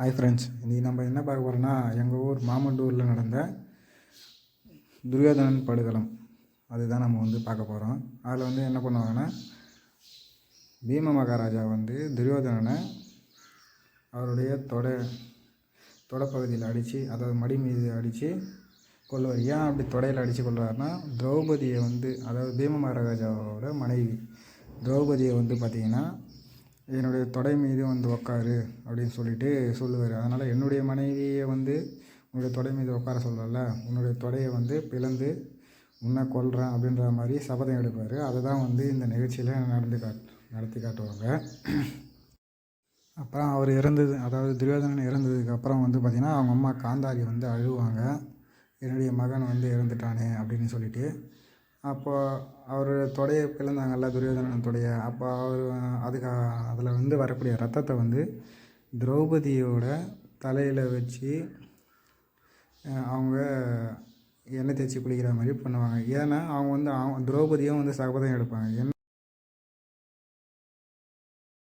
Hi friends, இன்றைக்கி நம்ம என்ன பார்க்க போகிறோன்னா எங்கள் ஊர் மாமண்டூரில் நடந்த துரியோதனன் படுகளம் அதுதான் நம்ம பார்க்க போகிறோம். அதில் என்ன பண்ணுவாங்கன்னா, பீம மகாராஜா துரியோதனனை அவருடைய தொடைப்பகுதியில் அடித்து, அதாவது மடி மீது அடித்து கொள்வார். ஏன் அப்படி தொடையில் அடித்து கொள்வார்னா, திரௌபதியை அதாவது பீம மகாராஜாவோட மனைவி திரௌபதியை பார்த்திங்கன்னா, என்னுடைய தொடை மீது உட்காரு அப்படின்னு சொல்லுவார். அதனால் என்னுடைய மனைவியை உன்னுடைய தொடை மீது உட்கார சொல்லல, உன்னுடைய தொடையை பிளந்து உன்னை கொல்றேன் அப்படின்ற மாதிரி சபதம் எடுப்பார். அதை தான் இந்த நிகழ்ச்சியில் நடத்தி காட்டுவாங்க. அப்புறம் அவர் இறந்தது, அதாவது துரியோதனன் இறந்ததுக்கு அப்புறம் பார்த்திங்கன்னா அவங்க அம்மா காந்தாரி அழுவாங்க, என்னுடைய மகன் இறந்துட்டானே அப்படின்னு சொல்லிட்டு. அப்போது அவர் தொடையை பிளந்தாங்கல்ல, துரியோதனன் தொடையை. அப்போ அதில் வரக்கூடிய ரத்தத்தை திரௌபதியோட தலையில் வச்சு அவங்க எண்ணெய் தேய்ச்சி குளிக்கிற மாதிரி பண்ணுவாங்க. ஏன்னா அவங்க திரௌபதியும் சபதம் எடுப்பாங்க.